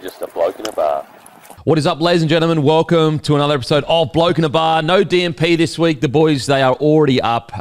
just a bloke in a bar. What is up, ladies and gentlemen? Welcome to another episode of Bloke in a Bar. No DMP this week. The boys, they are already up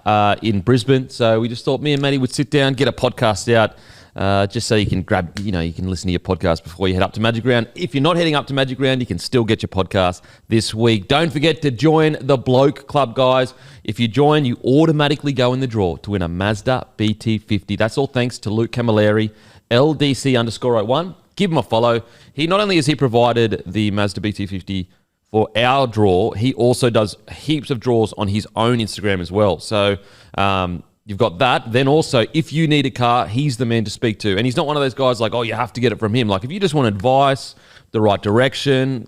in Brisbane. So we just thought me and Matty would sit down, get a podcast out, just so you can grab, you can listen to your podcast before you head up to Magic Round. If you're not heading up to Magic Round, you can still get your podcast this week. Don't forget to join the Bloke Club, guys. If you join, you automatically go in the draw to win a Mazda BT50. That's all thanks to Luke Camilleri, LDC_01. Give him a follow. He not only has he provided the Mazda BT50 for our draw, he also does heaps of draws on his own Instagram as well. So you've got that. Then also, if you need a car, he's the man to speak to. And he's not one of those guys like, oh, you have to get it from him. Like, if you just want advice, the right direction,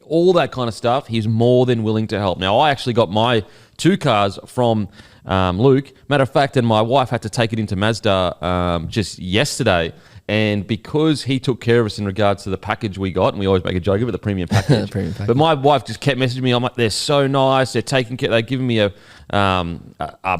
all that kind of stuff, he's more than willing to help. Now, I actually got my 2 cars from Luke. Matter of fact, and my wife had to take it into Mazda just yesterday. And because he took care of us in regards to the package we got, and we always make a joke of it, the premium package. But my wife just kept messaging me. I'm like, they're so nice. They're taking care. They're giving me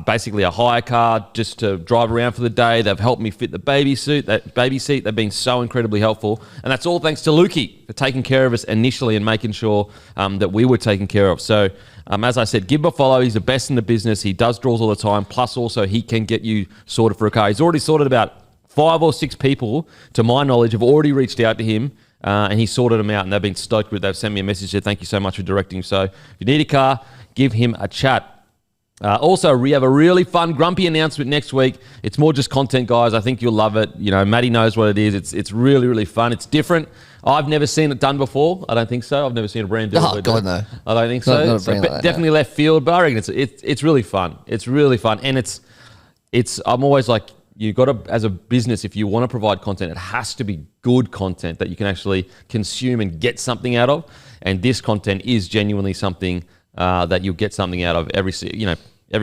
basically a hire car just to drive around for the day. They've helped me fit the baby seat. They've been so incredibly helpful. And that's all thanks to Lukey for taking care of us initially and making sure that we were taken care of. So as I said, give him a follow. He's the best in the business. He does draws all the time. Plus also he can get you sorted for a car. He's already sorted about 5 or 6 people, to my knowledge, have already reached out to him and he sorted them out and they've been stoked with it. They've sent me a message saying, thank you so much for directing. So if you need a car, give him a chat. Also, we have a really fun Grumpy announcement next week. It's more just content, guys. I think you'll love it. Matty knows what it is. It's really, really fun. It's different. I've never seen it done before. I don't think so. I've never seen a brand do it. Oh, God, no. I don't think so. Not a brand like that, definitely left field, but I reckon it's really fun. It's really fun. And I'm always like, you've got to, as a business, if you want to provide content, it has to be good content that you can actually consume and get something out of. And this content is genuinely something that you'll get something out of every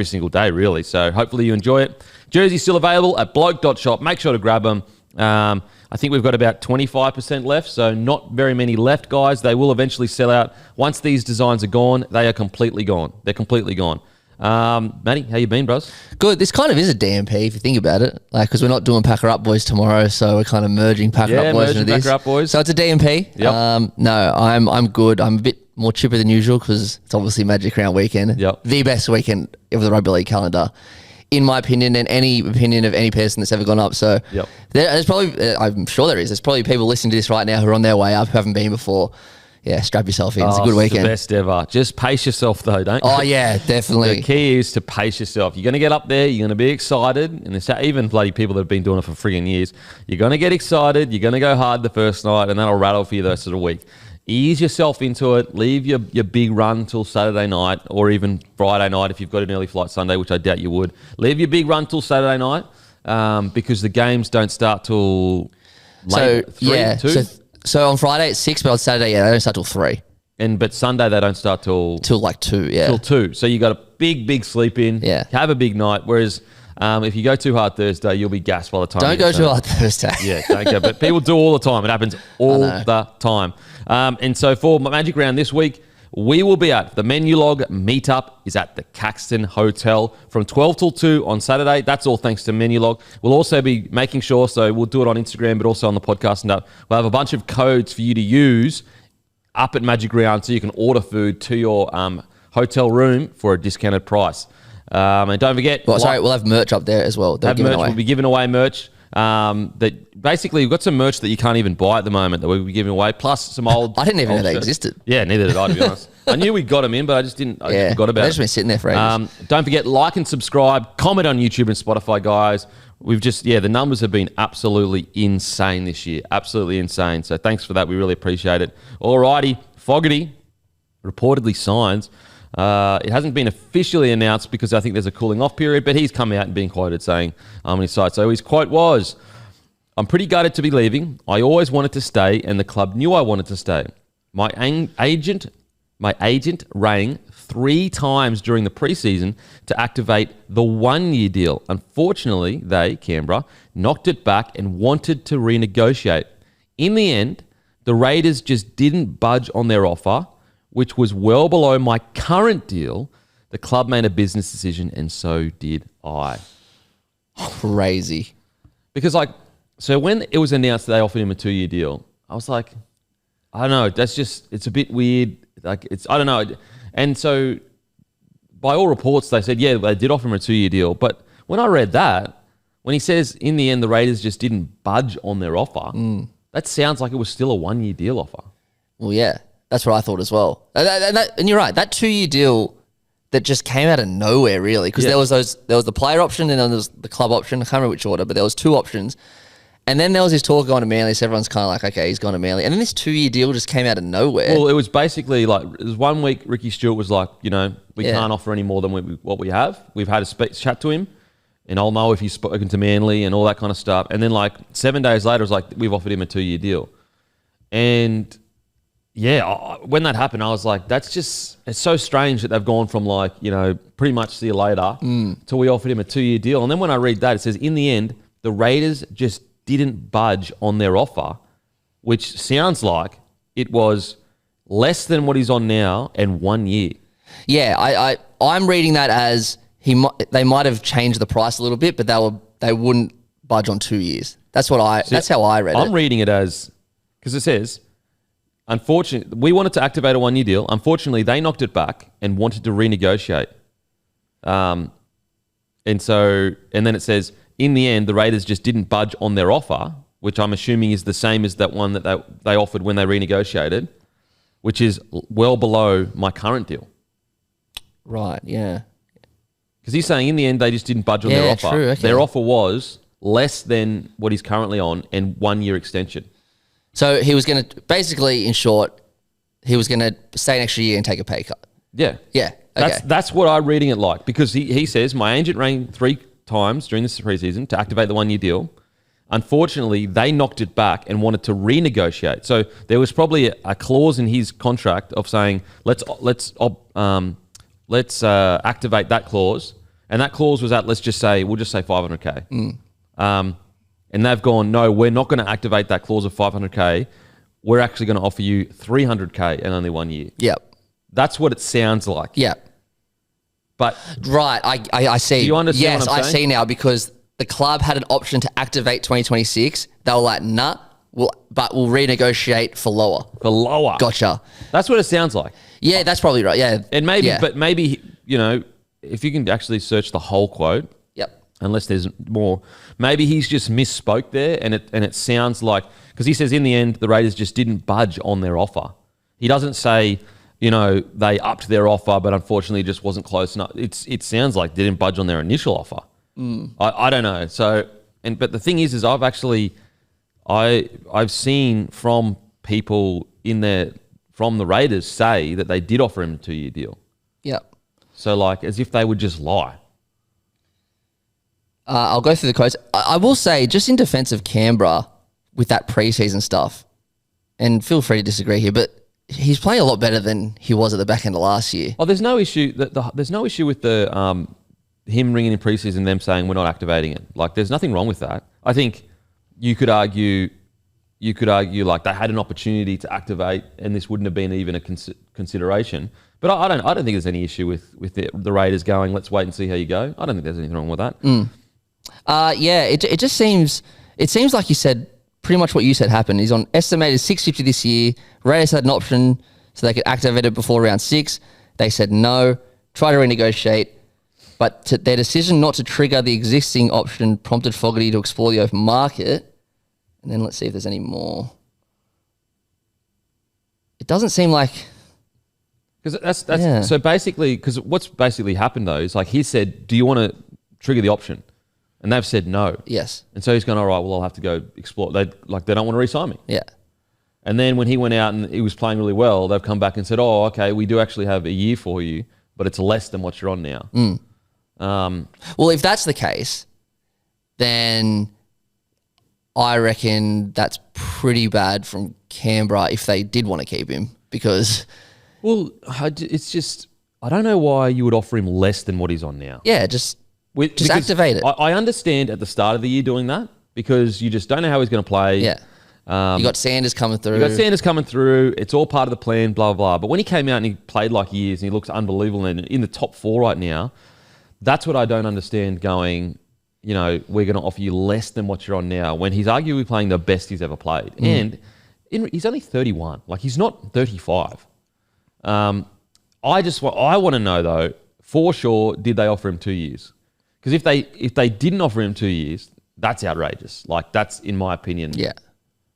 single day, really. So hopefully you enjoy it. Jersey's still available at bloke.shop. Make sure to grab them. I think we've got about 25% left, so not very many left, guys. They will eventually sell out. Once these designs are gone, they are completely gone. They're completely gone. Matty, how you been, bros? Good. This kind of is a DMP if you think about it, because we're not doing Packer Up Boys tomorrow, so we're kind of merging Packer Up Boys into this. Packer Up Boys. So it's a DMP. Yep. No, I'm good. I'm a bit more chipper than usual because it's obviously Magic Round weekend. Yep. The best weekend of the rugby league calendar, in my opinion, and any opinion of any person that's ever gone up. So yep. There's probably, I'm sure there's probably people listening to this right now who are on their way up who haven't been before. Yeah, strap yourself in. It's a good weekend. It's the best ever. Just pace yourself, though, don't you? Oh, yeah, definitely. The key is to pace yourself. You're going to get up there. You're going to be excited. And it's even bloody people that have been doing it for friggin' years. You're going to get excited. You're going to go hard the first night, and that'll rattle for you the rest of the week. Ease yourself into it. Leave your big run till Saturday night or even Friday night if you've got an early flight Sunday, which I doubt you would. Leave your big run till Saturday night because the games don't start till late. 2? So on Friday at 6, but on Saturday, they don't start till 3. But Sunday they don't start till like 2, yeah. Till 2. So you got a big sleep in. Yeah. Have a big night. Whereas if you go too hard Thursday, you'll be gassed by the time. Don't go too hard Thursday. Yeah, don't go. But people do all the time. It happens all the time. And so for Magic Round this week, we will be at the Menulog meetup is at the Caxton Hotel from 12 till 2 on Saturday. That's all thanks to Menulog. We'll also be making sure, so we'll do it on Instagram, but also on the podcast and that. We'll have a bunch of codes for you to use up at Magic Round so you can order food to your hotel room for a discounted price. And don't forget... we'll have merch up there as well. We'll be giving away merch. That basically we've got some merch that you can't even buy at the moment that we'll be giving away, plus some old... I didn't even know they shirts. existed. Yeah, neither did I, to be honest. I knew we got them in, but I just didn't. I just forgot about it. They've just been sitting there for ages. Don't forget, like and subscribe, comment on YouTube and Spotify, guys. We've just, the numbers have been absolutely insane this year. Absolutely insane. So thanks for that. We really appreciate it. Alrighty, Fogarty reportedly signs. It hasn't been officially announced because I think there's a cooling off period, but he's come out and been quoted saying on his site. So his quote was, "I'm pretty gutted to be leaving. I always wanted to stay and the club knew I wanted to stay. My agent rang 3 times during the preseason to activate the 1-year deal. Unfortunately, Canberra, knocked it back and wanted to renegotiate. In the end, the Raiders just didn't budge on their offer, which was well below my current deal. The club made a business decision and so did I." Crazy. Because so when it was announced that they offered him a 2-year deal, I was like, I don't know. That's just, it's a bit weird. Like, I don't know. And so, by all reports, they said, yeah, they did offer him a 2-year deal. But when I read that, when he says in the end the Raiders just didn't budge on their offer, that sounds like it was still a 1-year deal offer. Well, yeah, that's what I thought as well. And you're right, that 2-year deal that just came out of nowhere, really, because there was the player option and then there was the club option. I can't remember which order, but there was 2 options. And then there was his talk going to Manly, so everyone's kind of like, okay, he's gone to Manly. And then this 2-year deal just came out of nowhere. Well, it was basically like, it was 1 week Ricky Stewart was like, we can't offer any more than what we have. We've had a chat to him, and I'll know if he's spoken to Manly and all that kind of stuff. And then like 7 days later, it was like, we've offered him a 2-year deal. And yeah, when that happened, I was like, it's so strange that they've gone from like, pretty much see you later to we offered him a 2-year deal. And then when I read that, it says, in the end, the Raiders just didn't budge on their offer, which sounds like it was less than what he's on now and 1 year. Yeah, I'm reading that as they might have changed the price a little bit, but they wouldn't budge on 2 years. That's how I read it. I'm reading it as, because it says, unfortunately, we wanted to activate a 1-year deal. Unfortunately, they knocked it back and wanted to renegotiate. And then it says, in the end, the Raiders just didn't budge on their offer, which I'm assuming is the same as that one that they offered when they renegotiated, which is well below my current deal. Right, yeah. Because he's saying in the end, they just didn't budge on their offer. True, okay. Their offer was less than what he's currently on and 1-year extension. So he was going to, basically, in short, he was going to stay an extra year and take a pay cut. Yeah. Yeah, okay. That's what I'm reading it like, because he says, my agent rang 3 times during this preseason to activate the 1-year deal. Unfortunately, they knocked it back and wanted to renegotiate. So there was probably a clause in his contract of saying, let's activate that clause, and that clause was at, we'll just say $500K. And they've gone, no, we're not going to activate that clause of $500K. We're actually going to offer you $300K and only 1 year. Yep. That's what it sounds like. Yep. But right, I see. Do you understand? Yes, what I'm I saying? see now, because the club had an option to activate 2026. They were like, nah, but we'll renegotiate for lower. For lower. Gotcha. That's what it sounds like. Yeah, that's probably right. Yeah. And maybe, yeah. but maybe, if you can actually search the whole quote, yep. Unless there's more, maybe he's just misspoke there, and it sounds like, because he says in the end, the Raiders just didn't budge on their offer. He doesn't say, they upped their offer, but unfortunately it just wasn't close enough. It sounds like they didn't budge on their initial offer. I don't know. So, but the thing is I've seen from people from the Raiders say that they did offer him a 2-year deal. Yep. So like, as if they would just lie. I'll go through the quotes. I will say, just in defense of Canberra with that preseason stuff, and feel free to disagree here, but he's playing a lot better than he was at the back end of last year. Oh, there's no issue. There's no issue with him ringing in preseason and them saying we're not activating it. Like, there's nothing wrong with that. I think you could argue like they had an opportunity to activate and this wouldn't have been even a consideration. But I don't think there's any issue with the Raiders going, let's wait and see how you go. I don't think there's anything wrong with that. Yeah, it just seems like you said pretty much what you said happened. He's on estimated 650 this year. Raiders had an option so they could activate it before round 6. They said no, try to renegotiate. But their decision not to trigger the existing option prompted Fogarty to explore the open market. And then let's see if there's any more. It doesn't seem like... Because that's so basically, because what's basically happened though is like he said, do you want to trigger the option? And they've said no. Yes. And so he's gone, all right, well, I'll have to go explore. They don't want to re-sign me. Yeah. And then when he went out and he was playing really well, they've come back and said, oh, okay, we do actually have a year for you, but it's less than what you're on now. Well, if that's the case, then I reckon that's pretty bad from Canberra if they did want to keep him, because... Well, it's just, I don't know why you would offer him less than what he's on now. Yeah, just activate it. I understand at the start of the year doing that because you just don't know how he's going to play. Yeah. You got Sanders coming through. It's all part of the plan, blah, blah, blah. But when he came out and he played like he is and he looks unbelievable and in the top 4 right now, that's what I don't understand going, we're going to offer you less than what you're on now when he's arguably playing the best he's ever played. And He's only 31. Like, he's not 35. I want to know, though, for sure, did they offer him 2 years? Because if they didn't offer him 2 years, that's outrageous. Like, that's, in my opinion. Yeah.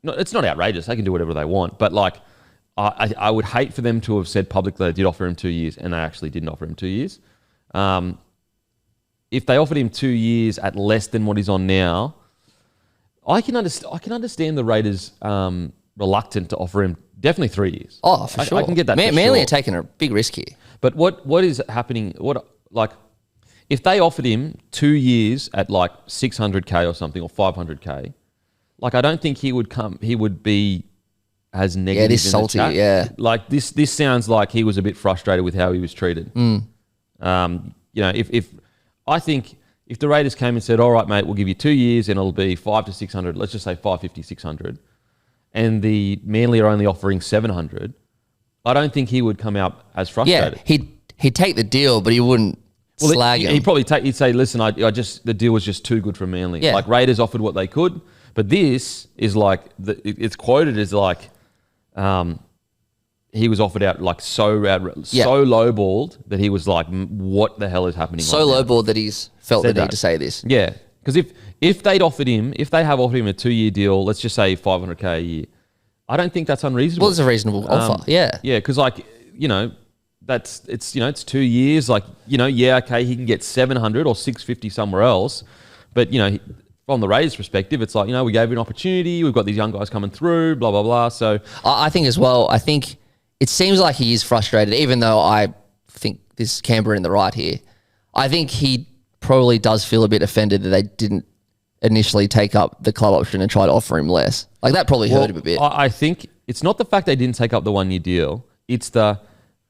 No, it's not outrageous. They can do whatever they want. But, like, I would hate for them to have said publicly they did offer him 2 years and they actually didn't offer him 2 years. If they offered him 2 years at less than what he's on now, I can understand the Raiders reluctant to offer him definitely 3 years. Oh, for sure. I can get that. Manly are taking a big risk here. But what is happening? If they offered him 2 years at like 600K or something, or 500K, like, I don't think he would be as negative. Yeah, this in salty. the chat. Yeah, like this sounds like he was a bit frustrated with how he was treated. If I think if the Raiders came and said, all right, mate, we'll give you 2 years and it'll be 500 to 600, let's just say 550, 600, and the Manly are only offering 700, I don't think he would come out as frustrated. Yeah, he'd take the deal, but he wouldn't slag him. He'd probably he'd say, listen, the deal was just too good for Manly. Yeah. Like, Raiders offered what they could, but this is like, it's quoted as like, he was offered out like so lowballed that he was like, what the hell is happening? So lowballed that he's felt the need to say this. Yeah, because if they have offered him a 2 year deal, let's just say 500K a year, I don't think that's unreasonable. Well, it's a reasonable offer. Yeah, yeah, because it's 2 years. Like, okay, he can get 700 or 650 somewhere else, but from the Raiders' perspective, it's like, we gave you an opportunity. We've got these young guys coming through. Blah blah blah. So I think as well. I think it seems like he is frustrated, even though I think this Canberra in the right here. I think he probably does feel a bit offended that they didn't initially take up the club option and try to offer him less. Like, that probably hurt him a bit. I think it's not the fact they didn't take up the 1 year deal. It's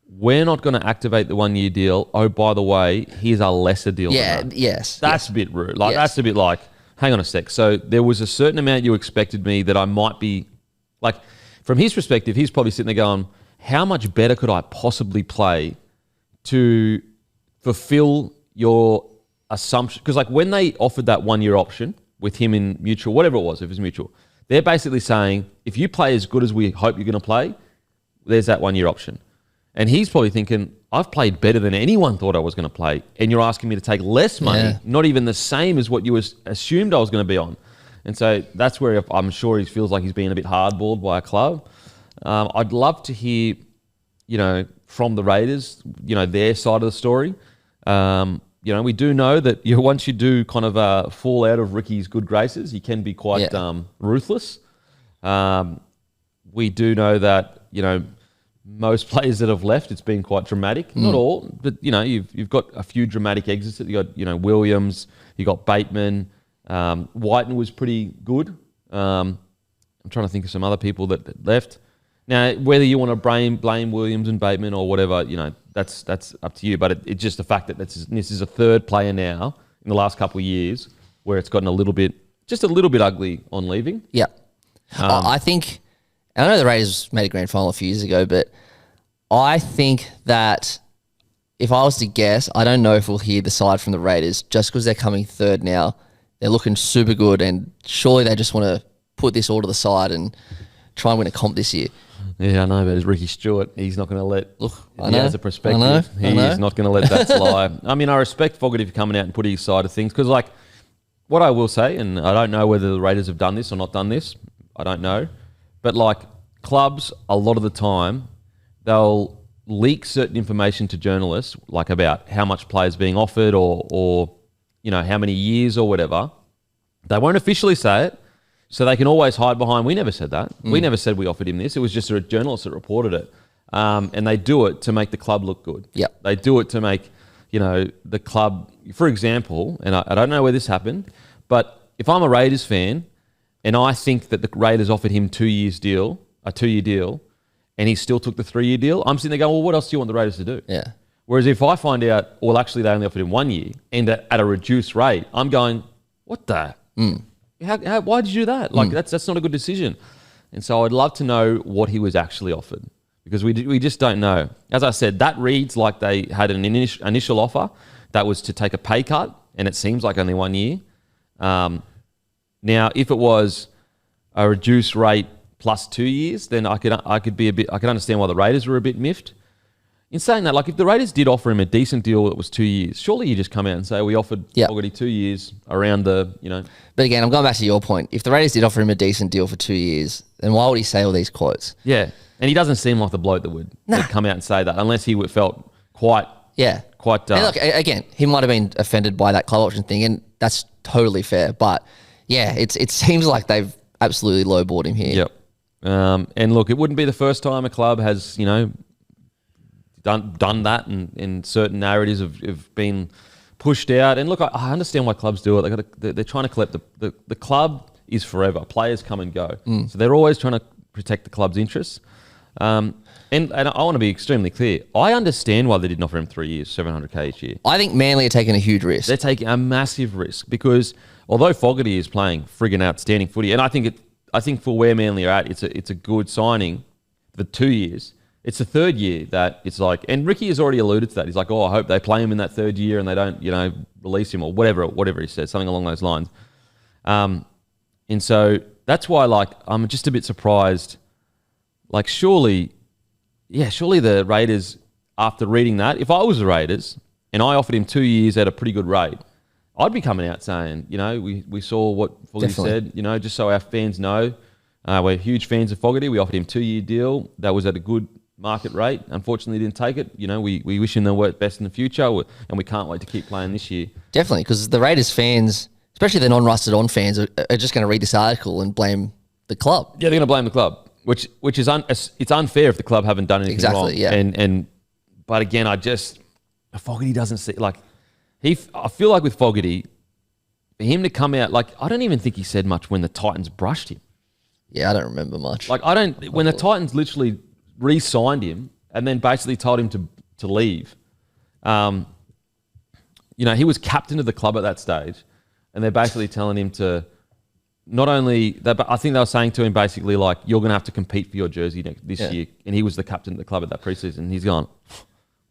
we're not going to activate the 1 year deal. Oh, by the way, here's a lesser deal. Yeah, than that. yes. That's a bit rude. Like, that's a bit like, hang on a sec. So there was a certain amount you expected me that I might be, like, from his perspective, he's probably sitting there going, how much better could I possibly play to fulfill your assumption? Because, like, when they offered that 1 year option with him in mutual, whatever it was, if it was mutual, they're basically saying, if you play as good as we hope you're going to play, there's that 1 year option. And he's probably thinking, I've played better than anyone thought I was going to play, and you're asking me to take less money, not even the same as what you assumed I was going to be on. And so that's where I'm sure he feels like he's being a bit hardballed by a club. I'd love to hear, from the Raiders, their side of the story. We do know that once you do kind of fall out of Ricky's good graces, he can be quite ruthless. We do know that, most players that have left, it's been quite dramatic. Not all, but you've got a few dramatic exits. You got Williams, you got Bateman, Whiten was pretty good. I'm trying to think of some other people that left. Now, whether you want to blame Williams and Bateman or whatever, that's up to you. But it's just the fact that this is a third player now in the last couple of years where it's gotten a little bit ugly on leaving. Yeah, I think. I know the Raiders made a grand final a few years ago, but I think that if I was to guess, I don't know if we'll hear the side from the Raiders just because they're coming third now. They're looking super good, and surely they just want to put this all to the side and try and win a comp this year. Yeah, I know, but it's Ricky Stewart. He's not going to let... Look, he has a perspective. He's not going to let that slide. I mean, I respect Fogarty for coming out and putting his side of things because, like, what I will say, and I don't know whether the Raiders have done this or not done this, I don't know, but, like, clubs, a lot of the time, they'll leak certain information to journalists, like about how much players being offered or how many years or whatever. They won't officially say it, so they can always hide behind, we never said that. We never said we offered him this. It was just a journalist that reported it. And they do it to make the club look good. Yep. They do it to make, the club, for example, and I don't know where this happened, but if I'm a Raiders fan and I think that the Raiders offered him a 2 year deal, and he still took the 3 year deal, I'm sitting there going, well, what else do you want the Raiders to do? Yeah. Whereas if I find out, well, actually they only offered him 1 year and at a reduced rate, I'm going, what the? Why did you do that? Like, that's not a good decision. And so I'd love to know what he was actually offered because we just don't know. As I said, that reads like they had an initial offer that was to take a pay cut, and it seems like only 1 year. Now, if it was a reduced rate plus 2 years, then I could understand why the Raiders were a bit miffed. In saying that, like if the Raiders did offer him a decent deal that was 2 years, surely you just come out and say we offered Fogarty 2 years around the, you know. But again, I'm going back to your point. If the Raiders did offer him a decent deal for 2 years, then why would he say all these quotes? Yeah, and he doesn't seem like the bloke that would come out and say that unless he felt quite. And look, again, he might have been offended by that club option thing, and that's totally fair. But yeah, it seems like they've absolutely lowballed him here. Yep. And look, it wouldn't be the first time a club has, you know, done that, and certain narratives have been pushed out. And look, I understand why clubs do it. They're trying to collect the club is forever. Players come and go, so they're always trying to protect the club's interests. And I want to be extremely clear. I understand why they didn't offer him 3 years, $700K each year. I think Manly are taking a huge risk. They're taking a massive risk because although Fogarty is playing friggin' outstanding footy, and I think for where Manly are at, it's a good signing for 2 years. It's the third year that it's like, and Ricky has already alluded to that. He's like, I hope they play him in that third year and they don't, you know, release him or whatever he said, something along those lines. And so that's why, like, I'm just a bit surprised. Like, surely the Raiders, after reading that, if I was the Raiders and I offered him 2 years at a pretty good rate, I'd be coming out saying, you know, we saw what Fogarty said, you know, just so our fans know. We're huge fans of Fogarty. We offered him 2 year deal. That was at a good market rate. Unfortunately, he didn't take it. You know, we wish him the best in the future, and we can't wait to keep playing this year. Definitely, because the Raiders fans, especially the non-rusted on fans, are just going to read this article and blame the club. Yeah, they're going to blame the club, which is it's unfair if the club haven't done anything wrong. Yeah. But again, Fogarty doesn't see, like, I feel like with Fogarty, for him to come out, like, I don't even think he said much when the Titans brushed him. Yeah, I don't remember much. Like, when the Titans literally re-signed him and then basically told him to leave. You know, he was captain of the club at that stage, and they're basically telling him to not only that, but I think they were saying to him basically like, you're going to have to compete for your jersey this year. And he was the captain of the club at that preseason. He's gone,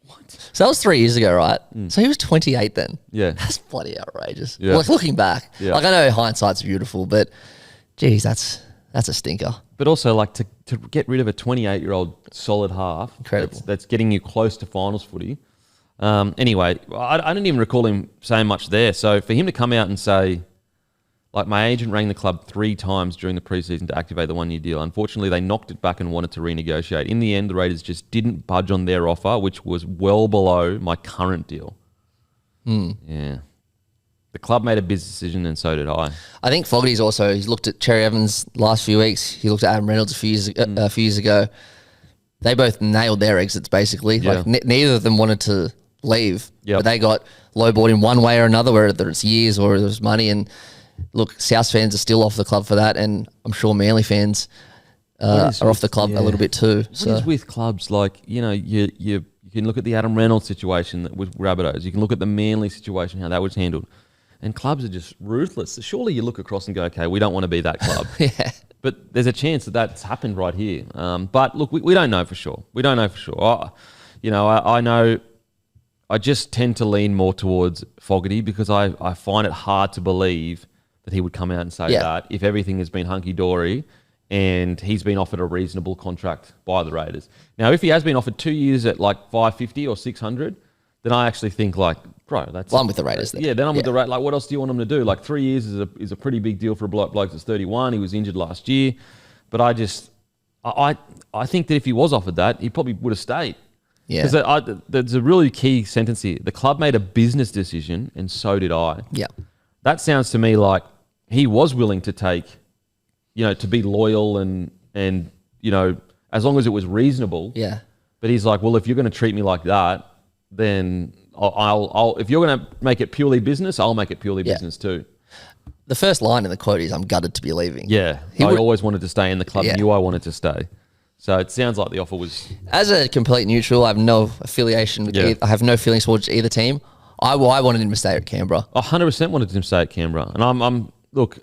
what? So that was 3 years ago, right? So he was 28 then. Yeah. That's bloody outrageous. Yeah. Like, looking back, Yeah. like, I know hindsight's beautiful, but geez, that's a stinker. But also, like, to get rid of a 28-year-old solid half, incredible. That's getting you close to finals footy. Anyway, I didn't even recall him saying much there. So for him to come out and say, like, my agent rang the club 3 times during the preseason to activate the 1 year deal. Unfortunately, they knocked it back and wanted to renegotiate. In the end, the Raiders just didn't budge on their offer, which was well below my current deal. Yeah. The club made a business decision, and so did I. I think Fogarty's also, he's looked at Cherry Evans last few weeks. He looked at Adam Reynolds a few years ago. They both nailed their exits, basically. Yeah. Like, neither of them wanted to leave, Yep. but they got lowballed in one way or another, whether it's years or there's money. And look, South fans are still off the club for that, and I'm sure Manly fans are off the club a little bit too. What is with clubs, like, you know, you can look at the Adam Reynolds situation with Rabbitohs. You can look at the Manly situation, how that was handled. And clubs are just ruthless. Surely you look across and go, okay, we don't want to be that club. Yeah. But there's a chance that that's happened right here. But look, we don't know for sure. We don't know for sure. I know I just tend to lean more towards Fogarty because I find it hard to believe that he would come out and say that if everything has been hunky-dory and he's been offered a reasonable contract by the Raiders. Now, if he has been offered 2 years at like 550 or 600, then I actually think, like, bro, that's... Well, I'm with the Raiders then. Yeah, then I'm with the Raiders. Like, what else do you want him to do? Like, 3 years is a pretty big deal for a bloke that's 31. He was injured last year. But I think that if he was offered that, he probably would have stayed. Yeah. Because there's a really key sentence here. The club made a business decision, and so did I. Yeah. That sounds to me like he was willing to take, you know, to be loyal and you know, as long as it was reasonable. Yeah. But he's like, well, if you're going to treat me like that, then I'll if you're going to make it purely business, I'll make it purely business too. The first line in the quote is, I'm gutted to be leaving. Yeah. I always wanted to stay in the club. Knew I wanted to stay. So it sounds like the offer was... As a complete neutral, I have no affiliation with I have no feelings towards either team. I wanted him to stay at Canberra. 100% wanted him to stay at Canberra. And look,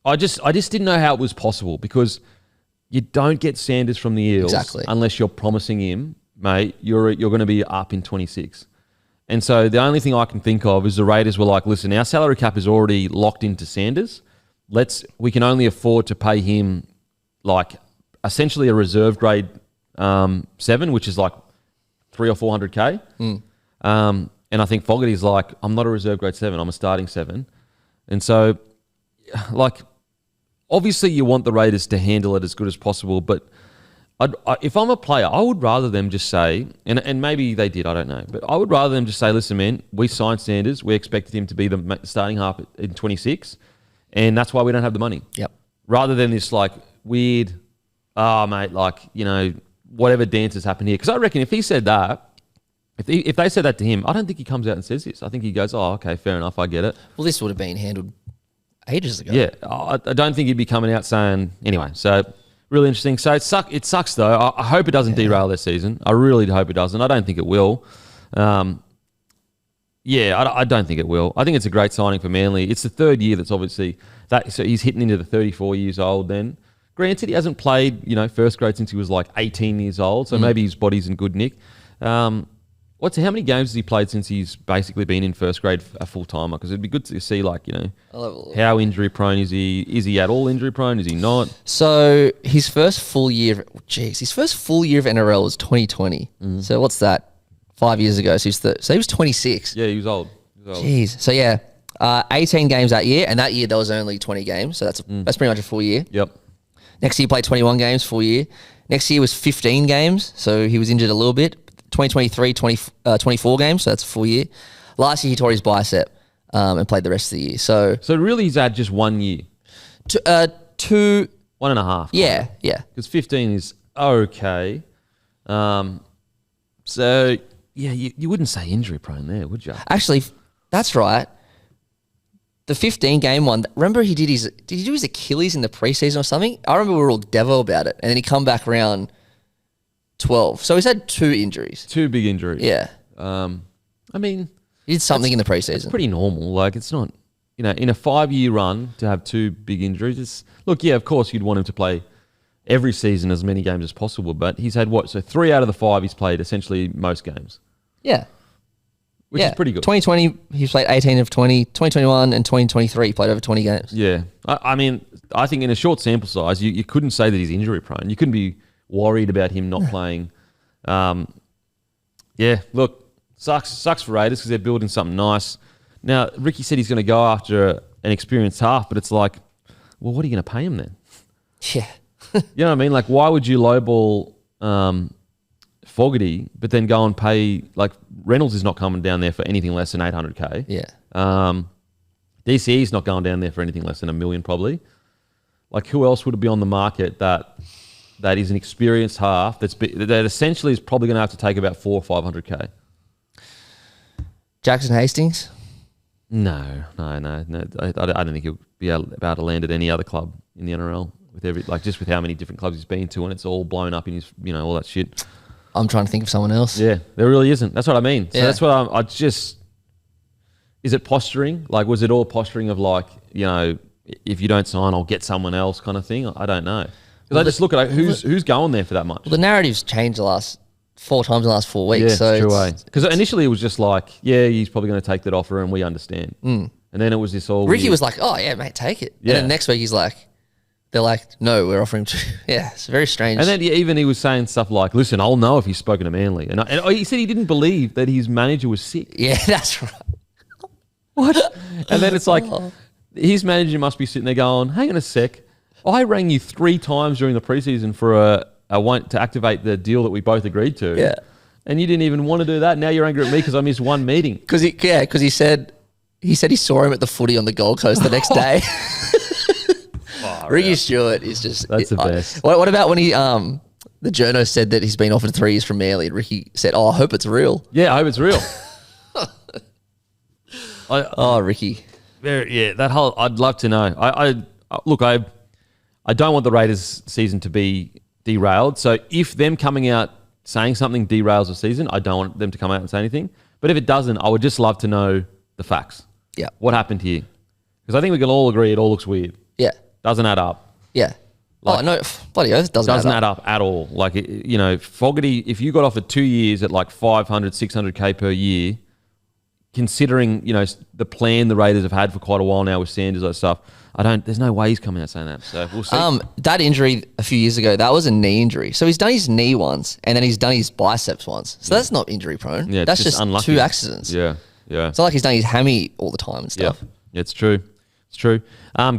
I just didn't know how it was possible because you don't get Sanders from the Eels unless you're promising him, mate, you're going to be up in 26. And so the only thing I can think of is the Raiders were like, listen, our salary cap is already locked into Sanders. We can only afford to pay him like essentially a reserve grade 7, which is like 300 or 400K. And I think Fogarty's like, I'm not a reserve grade 7, I'm a starting 7. And so, like, obviously you want the Raiders to handle it as good as possible, but if I'm a player, I would rather them just say, and maybe they did, I don't know, but I would rather them just say, listen, man, we signed Sanders, we expected him to be the starting half in 26, and that's why we don't have the money. Yep. Rather than this, like, weird, mate, like, you know, whatever dance has happened here. Because I reckon if he said that, if they said that to him, I don't think he comes out and says this. I think he goes, oh, okay, fair enough, I get it. Well, this would have been handled ages ago. Yeah, I don't think he'd be coming out saying, anyway, so really interesting. So it sucks though. I hope it doesn't derail their season. I really hope it doesn't. I don't think it will. I don't think it will. I think it's a great signing for Manly. It's the third year that's obviously that. So he's hitting into the 34 years old then. Granted, he hasn't played, you know, first grade since he was like 18 years old. So maybe his body's in good nick. How many games has he played since he's basically been in first grade a full timer? Because it'd be good to see, like, you know, how injury prone is he? Is he at all injury prone? Is he not? So his first full year of NRL was 2020. So what's that? 5 years ago. So he was 26. Yeah, he was old. Jeez. So yeah, 18 games that year, and that year there was only 20 games. So that's pretty much a full year. Yep. Next year he played 21 games, full year. Next year was 15 games, so he was injured a little bit. 2023, 24 games, so that's a full year. Last year he tore his bicep and played the rest of the year. So really he's had just 1 year. 2. 1.5. Yeah. Because 15 is okay. So, yeah, you wouldn't say injury prone there, would you? Actually, that's right. The 15 game one, remember did he do his Achilles in the preseason or something? I remember we were all devil about it. And then he come back around 12. So he's had 2 injuries. 2 big injuries. Yeah. I mean, he did something in the preseason. It's pretty normal. Like, it's not, you know, in a 5-year run to have 2 big injuries. Of course you'd want him to play every season as many games as possible, but he's had what? So 3 out of the 5 he's played essentially most games. Yeah. Which is pretty good. 2020, he played 18 of 20. 2021 and 2023, he played over 20 games. Yeah. I mean, I think in a short sample size, you couldn't say that he's injury prone. You couldn't be worried about him not playing. Look, sucks for Raiders because they're building something nice. Now, Ricky said he's going to go after an experienced half, but it's like, well, what are you going to pay him then? Yeah. You know what I mean? Like, why would you lowball Fogarty, but then go and pay, like, Reynolds is not coming down there for anything less than 800K. Yeah. DCE's not going down there for anything less than $1 million probably. Like, who else would be on the market that is an experienced half that essentially is probably going to have to take about 400 or 500K? Jackson Hastings? No. I don't think he'll be able to land at any other club in the NRL with how many different clubs he's been to, and it's all blown up in his, you know, all that shit. I'm trying to think of someone else. Yeah, there really isn't. That's what I mean. So yeah. That's what is it posturing? Like, was it all posturing of, like, you know, if you don't sign, I'll get someone else kind of thing? I don't know. Because I just look at who's going there for that much. Well, the narrative's changed the last 4 times in the last 4 weeks. Yeah, so true way. Because initially it was just like, yeah, he's probably going to take that offer and we understand. And then it was this all Ricky weird. was like, oh, yeah, mate, take it. Yeah. And then next week they're like, no, we're offering to. Yeah, it's very strange. And then even he was saying stuff like, listen, I'll know if he's spoken to Manly. And he said he didn't believe that his manager was sick. Yeah, that's right. What? And then it's like, his manager must be sitting there going, hang on a sec. I rang you 3 times during the preseason for to activate the deal that we both agreed to. Yeah. And you didn't even want to do that. Now you're angry at me because I missed one meeting. Because he said he saw him at the footy on the Gold Coast the next day. Ricky Stewart is just... That's the best. What about when the journo said that he's been offered 3 years from Manly and Ricky said, I hope it's real. Yeah, I hope it's real. Ricky. That whole... I'd love to know. I don't want the Raiders season to be derailed. So if them coming out saying something derails the season, I don't want them to come out and say anything. But if it doesn't, I would just love to know the facts. Yeah. What happened here? Because I think we can all agree it all looks weird. Yeah. Doesn't add up. Yeah. No, bloody oath, doesn't add up at all. Like, you know, Fogarty, if you got offered 2 years at like 500, 600K per year, considering, you know, the plan the Raiders have had for quite a while now with Sanders and stuff, There's no way he's coming out saying that. So we'll see. That injury a few years ago, that was a knee injury. So he's done his knee once, and then he's done his biceps once. So that's not injury prone. Yeah, that's just unlucky. 2 accidents. Yeah. It's not like he's done his hammy all the time and stuff. Yeah, it's true. It's true.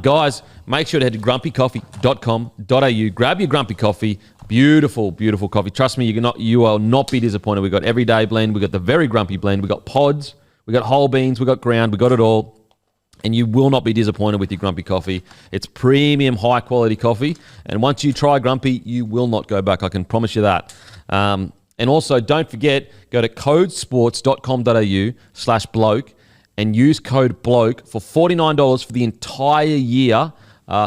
Guys, make sure to head to grumpycoffee.com.au. Grab your Grumpy Coffee. Beautiful, beautiful coffee. Trust me, you will not be disappointed. We've got everyday blend. We've got the very grumpy blend. We've got pods. We've got whole beans. We've got ground. We've got it all. And you will not be disappointed with your Grumpy Coffee. It's premium, high-quality coffee. And once you try Grumpy, you will not go back. I can promise you that. And also, don't forget, go to codesports.com.au/bloke and use code BLOKE for $49 for the entire year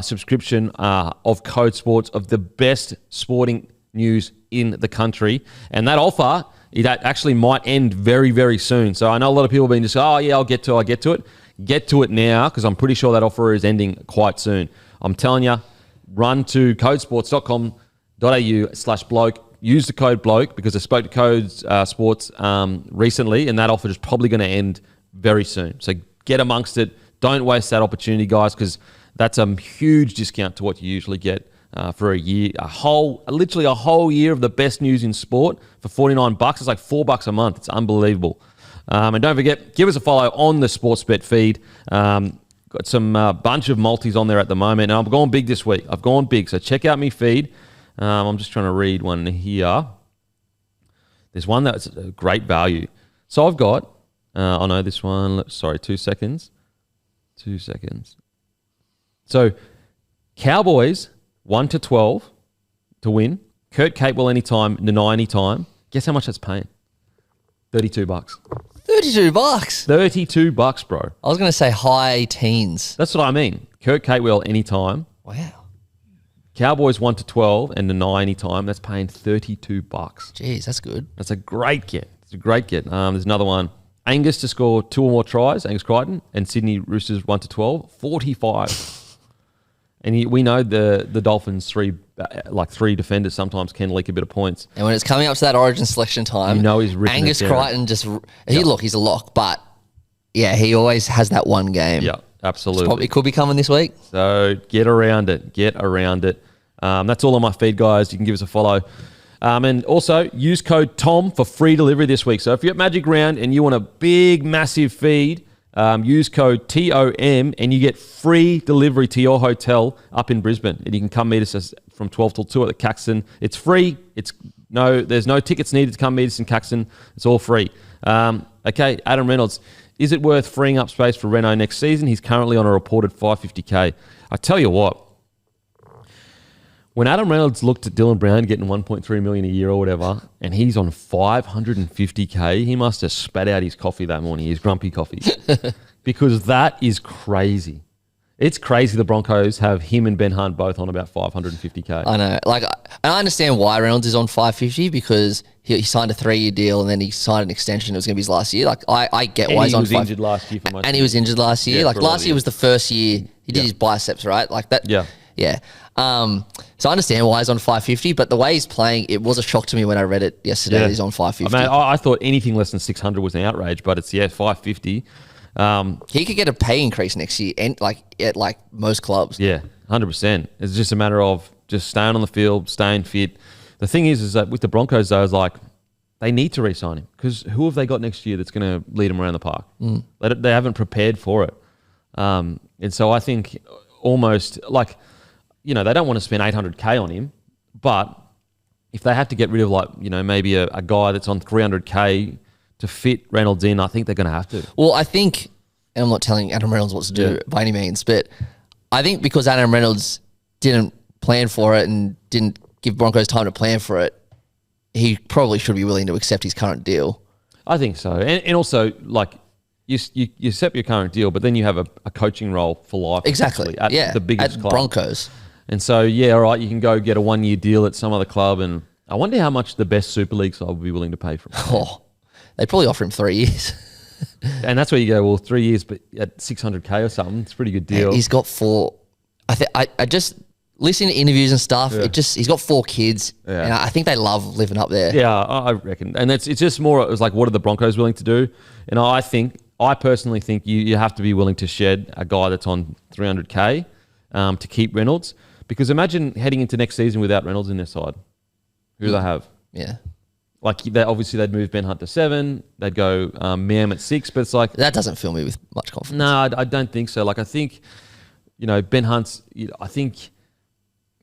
subscription of Code Sports, of the best sporting news in the country. And that offer, that actually might end very, very soon. So I know a lot of people have been just, oh, yeah, I'll get to it. Get to it now, because I'm pretty sure that offer is ending quite soon. I'm telling you, run to codesports.com.au/bloke. Use the code BLOKE, because I spoke to Code Sports recently, and that offer is probably going to end very soon. So get amongst it. Don't waste that opportunity, guys, because that's a huge discount to what you usually get for a year. Literally a whole year of the best news in sport for $49. It's like $4 a month. It's unbelievable. And don't forget, give us a follow on the Sportsbet feed. Got some bunch of multis on there at the moment. And I've gone big this week. I've gone big. So check out my feed. I'm just trying to read one here. There's one that's a great value. So I've got, I know this one. Sorry, 2 seconds. 2 seconds. So Cowboys 1-12 to win. Kurt Capewell anytime, Nanai anytime. Guess how much that's paying? $32. $32? $32, bro. I was going to say high teens. That's what I mean. Kurt Capewell anytime. Wow. Cowboys 1-12 and Nanai anytime. That's paying $32. Jeez, that's good. That's a great get. It's a great get. There's another one. Angus to score 2 or more tries, Angus Crichton, and Sydney Roosters 1-12, 45. And we know the Dolphins three defenders sometimes can leak a bit of points. And when it's coming up to that Origin selection time, you know he's ripping Angus it down. Crichton he's a lock, but yeah, he always has that one game. Yeah, absolutely. Probably could be coming this week. So get around it. That's all on my feed, guys. You can give us a follow. And also, use code TOM for free delivery this week. So if you're at Magic Round and you want a big, massive feed, use code TOM and you get free delivery to your hotel up in Brisbane. And you can come meet us from 12 till 2 at the Caxton. It's free. There's no tickets needed to come meet us in Caxton. It's all free. Okay, Adam Reynolds. Is it worth freeing up space for Reno next season? He's currently on a reported $550K. I tell you what, when Adam Reynolds looked at Dylan Brown getting $1.3 million a year or whatever, and he's on $550K, he must have spat out his coffee that morning, his grumpy coffee, because that is crazy. It's crazy the Broncos have him and Ben Hunt both on about $550K. I know. And I understand why Reynolds is on $550, because he signed a 3-year deal and then he signed an extension. It was going to be his last year. I get why he's on $550. He was injured last year for most. And he was injured last year. Yeah, last year was the first year he did his biceps, right? Like that. Yeah. Yeah. So I understand why he's on $550, but the way he's playing, it was a shock to me when I read it yesterday that he's on $550. I mean, I thought anything less than $600 was an outrage, but it's $550. He could get a pay increase next year, and at most clubs. Yeah, 100%. It's just a matter of just staying on the field, staying fit. The thing is that with the Broncos, though, is like they need to re-sign him, because who have they got next year that's going to lead them around the park? They haven't prepared for it. And so I think almost like, they don't want to spend $800K on him, but if they have to get rid of maybe a guy that's on $300K to fit Reynolds in, I think they're going to have to. Well, I think, and I'm not telling Adam Reynolds what to do by any means, but I think because Adam Reynolds didn't plan for it and didn't give Broncos time to plan for it, he probably should be willing to accept his current deal. I think so. And also, you accept your current deal, but then you have a coaching role for life. Exactly. At the biggest at club. Broncos. And so, all right, you can go get a 1-year deal at some other club, and I wonder how much the best Super League side would be willing to pay for him. Oh, they'd probably offer him 3 years. And that's where you go, well, 3 years, but at $600K or something, it's a pretty good deal. And he's got 4. I just listening to interviews and stuff. Yeah. He's got 4 kids, and I think they love living up there. Yeah, I reckon. And it's just more, it was like, what are the Broncos willing to do? And I personally think you have to be willing to shed a guy that's on $300K to keep Reynolds. Because imagine heading into next season without Reynolds in their side. Who do they have? Yeah. Like, obviously they'd move Ben Hunt to 7. They'd go Mam at 6. But it's like... That doesn't fill me with much confidence. No, I don't think so. Like, I think, Ben Hunt's... I think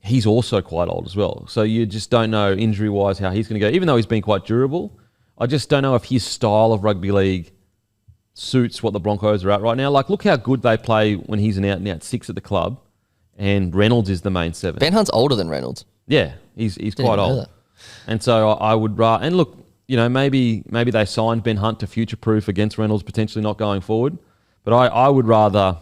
he's also quite old as well. So you just don't know injury-wise how he's going to go. Even though he's been quite durable, I just don't know if his style of rugby league suits what the Broncos are at right now. Like, look how good they play when he's an out-and-out 6 at the club and Reynolds is the main 7. Ben Hunt's older than Reynolds. Yeah, he's quite old. That. And so I would rather... And look, maybe they signed Ben Hunt to future-proof against Reynolds potentially not going forward. But I would rather,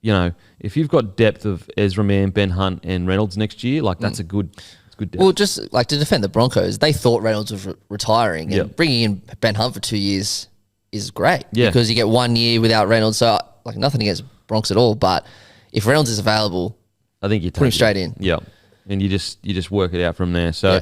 if you've got depth of Ezra Mann, Ben Hunt and Reynolds next year, like that's a good depth. Well, just like to defend the Broncos, they thought Reynolds was retiring and bringing in Ben Hunt for 2 years is great because you get 1 year without Reynolds. So like nothing against Bronx at all, but if Reynolds is available, I think you put him straight in. Yeah. And you just work it out from there. So,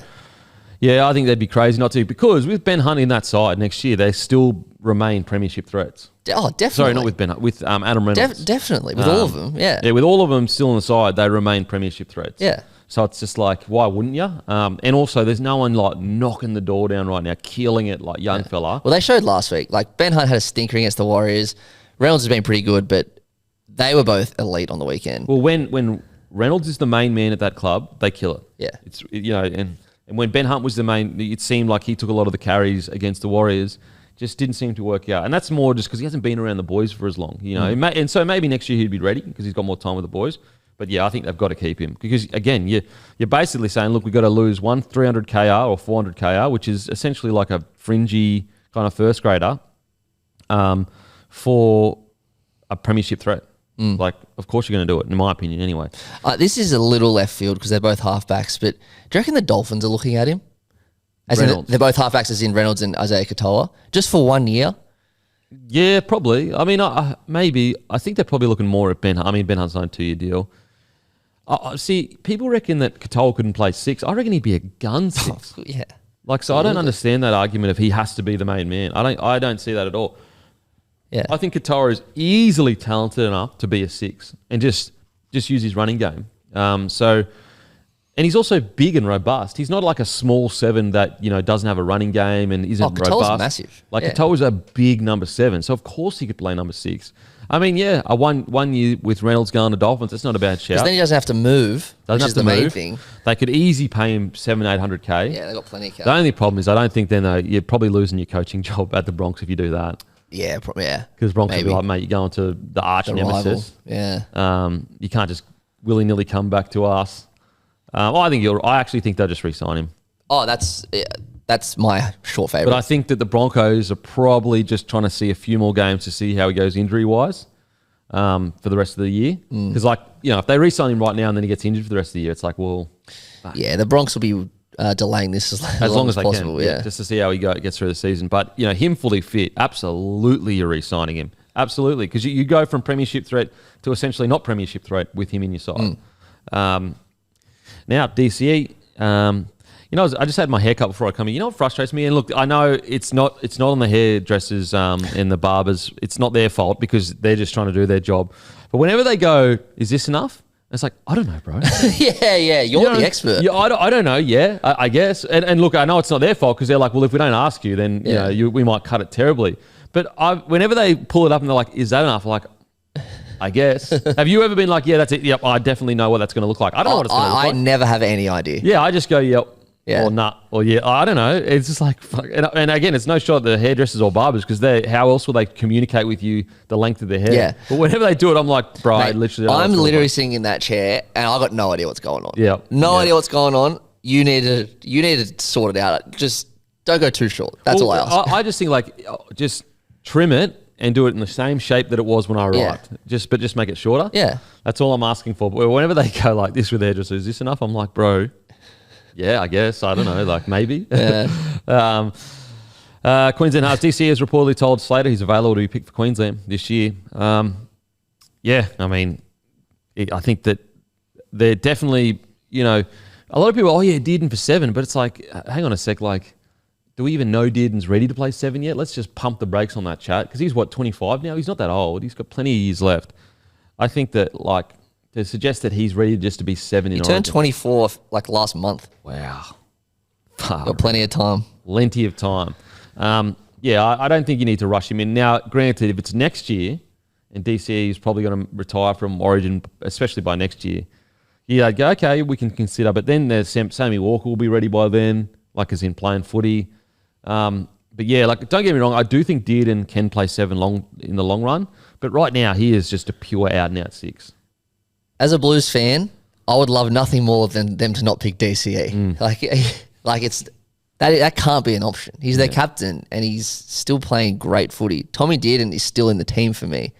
I think they'd be crazy not to, because with Ben Hunt in that side next year, they still remain premiership threats. Oh, definitely. Sorry, not with Ben Hunt, with Adam Reynolds. Definitely, with all of them, Yeah, with all of them still on the side, they remain premiership threats. Yeah. So it's just like, why wouldn't you? And also, there's no one like knocking the door down right now, killing it like young fella. Well, they showed last week, like Ben Hunt had a stinker against the Warriors. Reynolds has been pretty good, but they were both elite on the weekend. Well, when Reynolds is the main man at that club, they kill it. Yeah. It's and when Ben Hunt was the main, it seemed like he took a lot of the carries against the Warriors. Just didn't seem to work out. And that's more just because he hasn't been around the boys for as long, And so maybe next year he'd be ready because he's got more time with the boys. But I think they've got to keep him because, again, you're basically saying, look, we've got to lose one 300 KR or 400 KR, which is essentially like a fringy kind of first grader, for a premiership threat. Like, of course you're going to do it, in my opinion, anyway. This is a little left field because they're both halfbacks, but do you reckon the Dolphins are looking at him? As in they're both halfbacks, as in Reynolds and Isaiah Katoa, just for 1 year? Yeah, probably. I mean, maybe. I think they're probably looking more at Ben Hunt. I mean, Ben Hunt's on a 2-year deal. See, people reckon that Katoa couldn't play 6. I reckon he'd be a gun 6. Yeah. Like, so I don't understand that argument if he has to be the main man. I don't see that at all. Yeah. I think Katoa is easily talented enough to be a 6 and just use his running game. And he's also big and robust. He's not like a small 7 that, doesn't have a running game and isn't robust. Katoa's massive. Like, Katoa's a big number 7. So, of course, he could play number 6. I mean, a one year with Reynolds going to Dolphins, that's not a bad shout. Because then he doesn't have to move, which is the main thing. They could easily pay him 700-800K. Yeah, they've got plenty of cash. The only problem is I don't think then you're probably losing your coaching job at the Bronx if you do that. Yeah, Because Bronx will be like, mate, you're going to the arch nemesis. Yeah. You can't just willy-nilly come back to us. I actually think they'll just re-sign him. Oh, that's my short favourite. But I think that the Broncos are probably just trying to see a few more games to see how he goes injury-wise for the rest of the year. Because, if they re-sign him right now and then he gets injured for the rest of the year, it's like, well... Yeah, the Bronx will be delaying this as long as they possible, can. Yeah. Just to see how he gets through the season. But, him fully fit, absolutely you're re-signing him. Absolutely. Because you go from premiership threat to essentially not premiership threat with him in your side. Now, DCE, I just had my haircut before I come in. You know what frustrates me? And look, I know it's not on the hairdressers and the barbers. It's not their fault because they're just trying to do their job. But whenever they go, is this enough? It's like, I don't know, bro. yeah, you're the expert. Yeah, I don't know. Yeah, I guess. And look, I know it's not their fault because they're like, well, if we don't ask you, then we might cut it terribly. But whenever they pull it up and they're like, is that enough? I'm like, I guess. Have you ever been like, yeah, that's it. Yep, I definitely know what that's going to look like. I don't know what it's going to look like. I never have any idea. Yeah, I just go, yep. Yeah. Or nah. Or yeah. I don't know. It's just like, fuck. And again, it's no shot at the hairdressers or barbers because how else will they communicate with you the length of their hair? Yeah. But whenever they do it, I'm like, bro, Mate, I'm literally like. sitting in that chair and I got no idea what's going on. Yeah. No idea what's going on. You need to sort it out. Just don't go too short. That's all I ask. I just think just trim it and do it in the same shape that it was when I arrived. Yeah. But just make it shorter. Yeah. That's all I'm asking for. But whenever they go like this with hairdressers, is this enough? I'm like, bro, yeah, I guess. I don't know. Like maybe. Yeah. Queensland Halves. DC has reportedly told Slater he's available to be picked for Queensland this year. Yeah, I mean, I think that they're definitely, a lot of people, Dearden for 7, but it's like, hang on a sec, like, do we even know Dearden's ready to play 7 yet? Let's just pump the brakes on that chat because he's 25 now? He's not that old. He's got plenty of years left. I think that to suggest that he's ready just to be 7 in He Origin. turned 24 like last month. Wow. Got plenty of time. Plenty of time. I don't think you need to rush him in. Now, granted, if it's next year, and DCE is probably going to retire from Origin, especially by next year, I'd go, okay, we can consider. But then there's Sammy Walker will be ready by then, like as in playing footy. But yeah, like don't get me wrong, I do think Dearden can play 7 in the long run. But right now, he is just a pure out and out 6. As a Blues fan, I would love nothing more than them to not pick DCE. Like it's that can't be an option. He's their captain and he's still playing great footy. Tommy Dearden is still in the team for me.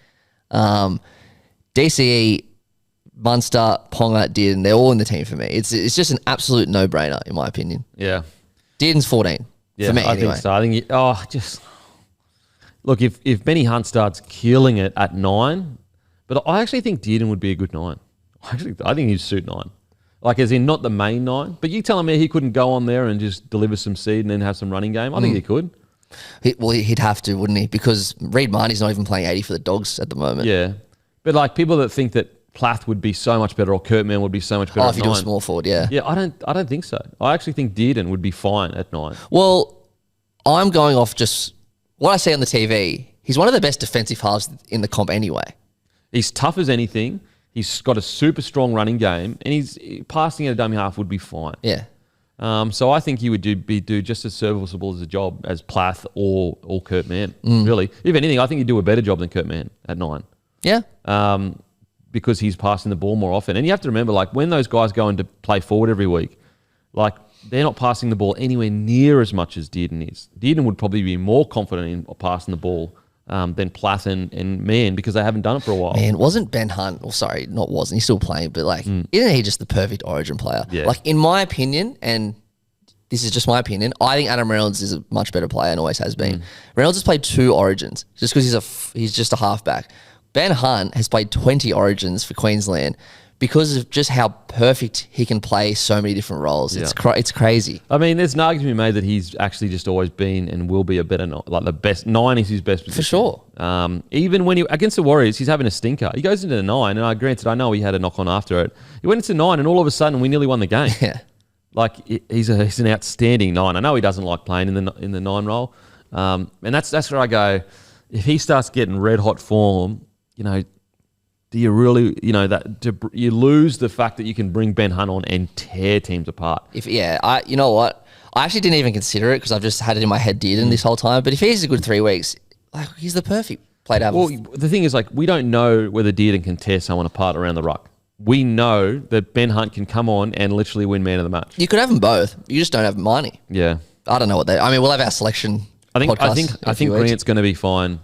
DCE, Munster, Ponga, Dearden, they're all in the team for me. It's just an absolute no-brainer in my opinion. Yeah. Dearden's 14 for me I think so. I think look, if Benny Hunt starts killing it at 9, but I actually think Dearden would be a good 9. I think he'd suit 9. Like as in not the main 9, but you telling me he couldn't go on there and just deliver some seed and then have some running game? I think he could. He'd have to, wouldn't he? Because Reid Marnie's not even playing 80 for the Dogs at the moment. Yeah. But like people that think that Plath would be so much better or Kurtman would be so much better at if you 9. do a small forward, yeah. Yeah, I don't think so. I actually think Dearden would be fine at 9. Well, I'm going off just what I see on the TV. He's one of the best defensive halves in the comp anyway. He's tough as anything. He's got a super strong running game, and he's passing at a dummy half would be fine. Yeah. So I think he would do just as serviceable as a job as Plath or Kurt Mann. Really, if anything, I think he'd do a better job than Kurt Mann at 9. Yeah. Because he's passing the ball more often, and you have to remember, like when those guys go in to play forward every week, like they're not passing the ball anywhere near as much as Dearden is. Dearden would probably be more confident in passing the ball than Plath and Mann because they haven't done it for a while. Man, wasn't Ben Hunt, he's still playing, but like, isn't he just the perfect Origin player? Yeah. Like, in my opinion, and this is just my opinion, I think Adam Reynolds is a much better player and always has been. Reynolds has played 2 Origins just because he's just a halfback. Ben Hunt has played 20 Origins for Queensland because of just how perfect he can play so many different roles. Yeah. It's crazy. I mean, there's an argument to be made that he's actually just always been and will be a better, like the best 9 is his best position. For sure. Even when against the Warriors, he's having a stinker. He goes into the 9, and I know he had a knock on after it. He went into 9, and all of a sudden we nearly won the game. Yeah. Like he's an outstanding 9. I know he doesn't like playing in the 9 role, and that's where I go. If he starts getting red hot form, do you really, you lose the fact that you can bring Ben Hunt on and tear teams apart? You know what? I actually didn't even consider it because I've just had it in my head Dearden this whole time. But if he's a good 3 weeks, like he's the perfect player to have. Well, the thing is, like, we don't know whether Dearden can tear someone apart around the ruck. We know that Ben Hunt can come on and literally win man of the match. You could have them both. You just don't have Marnie. Yeah. I don't know we'll have our selection. I think podcast Grant's going to be fine.